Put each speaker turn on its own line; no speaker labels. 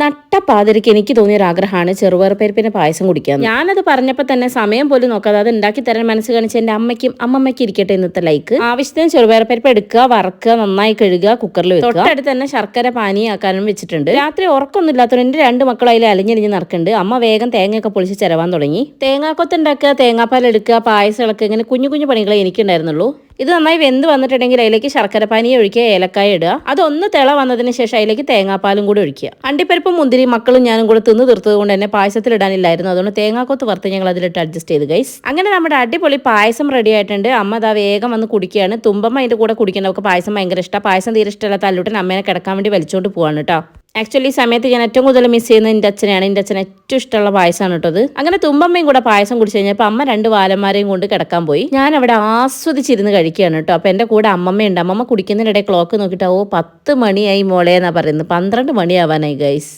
നട്ടപ്പാതിരിക്ക് എനിക്ക് തോന്നിയൊരു ആഗ്രഹമാണ് ചെറുപയർ പരിപ്പിന്റെ പായസം കുടിക്കാൻ. ഞാനത് പറഞ്ഞപ്പോൾ തന്നെ സമയം പോലും നോക്കാതെ അത് ഉണ്ടാക്കി തരാൻ മനസ്സ് കാണിച്ച് എന്റെ അമ്മയ്ക്കും അമ്മമ്മയ്ക്ക് ഇരിക്കട്ടെ ഇന്നത്തെ ലൈക്ക്. ആവശ്യത്തിന് ചെറുപയർ പരിപ്പ് എടുക്കുക, വറക്കുക, നന്നായി കഴുകുക, കുക്കറിൽ വെക്കുക. തൊട്ടടുത്ത് തന്നെ ശർക്കര പാനിയാക്കാനും വെച്ചിട്ടുണ്ട്. രാത്രി ഉറക്കൊന്നും ഇല്ലാത്തവർ എന്റെ 2 മക്കളും അതിൽ അലിഞ്ഞിരിഞ്ഞ് നടക്കുന്നുണ്ട്. അമ്മ വേഗം തേങ്ങയൊക്കെ പൊളിച്ച് ചിരവാൻ തുടങ്ങി. തേങ്ങാക്കൊത്ത് ഉണ്ടാക്കുക, തേങ്ങാപ്പാൽ എടുക്കുക, പായസം ഇളക്കുക, ഇങ്ങനെ കുഞ്ഞു കുഞ്ഞു പണികളെ എനിക്കുണ്ടായിരുന്നുള്ളൂ. ഇത് നന്നായി വെന്ത് വന്നിട്ടുണ്ടെങ്കിൽ അതിലേക്ക് ശർക്കര പാനി ഒഴിക്കുക, ഏലക്കായ ഇടുക. അതൊന്ന് തിള വന്നതിന് ശേഷം അതിലേക്ക് തേങ്ങാപ്പാലും കൂടി ഒഴിക്കുക. അണ്ടിപ്പരിപ്പും മുന്തിരി മക്കളും ഞാനും കൂടെ തിന്ന് തീർത്തത് കൊണ്ട് തന്നെ പായസത്തിൽ ഇടാനില്ലായിരുന്നു. അതുകൊണ്ട് തേങ്ങാക്കൊത്ത് വറുത്ത് ഞങ്ങൾ അതിലിട്ട് അഡ്ജസ്റ്റ് ചെയ്ത് ഗൈസ്. അങ്ങനെ നമ്മുടെ അടിപൊളി പായസം റെഡി ആയിട്ടുണ്ട്. അമ്മ അതാ വേഗം വന്ന് കുടിക്കുകയാണ്. തുമ്പമ്മ അതിന്റെ കൂടെ കുടിക്കുന്നവർക്ക് പായസം ഭയങ്കര ഇഷ്ടമാണ്. പായസം തീരെ ഇഷ്ടമല്ലാത്ത അല്ലൂട്ടൻ അമ്മേനെ കിടക്കാൻ വേണ്ടി വലിച്ചോണ്ട് പോവാണ് കേട്ടോ. ആക്ച്വലി ഈ സമയത്ത് ഞാൻ ഏറ്റവും കൂടുതൽ മിസ് ചെയ്യുന്നത് എൻ്റെ അച്ഛനെയാണ്. എൻ്റെ അച്ഛൻ ഏറ്റവും ഇഷ്ടമുള്ള പായസമാണ് കേട്ടത്. അങ്ങനെ തുമ്പമ്മയും കൂടെ പായസം കുടിച്ചു കഴിഞ്ഞപ്പോൾ അമ്മ 2 വാലന്മാരെയും കൊണ്ട് കിടക്കാൻ പോയി. ഞാൻ അവിടെ ആസ്വദിച്ചിരുന്ന് കഴിക്കുകയാണ് കേട്ടോ. അപ്പോൾ എൻ്റെ കൂടെ അമ്മമ്മയുണ്ട്. അമ്മമ്മ കുടിക്കുന്നതിനിടെ ക്ലോക്ക് നോക്കിയിട്ട് 10 മണിയായി മോളെ എന്നാ പറയുന്നത്. 12 മണിയാവാനായി ഗൈസ്.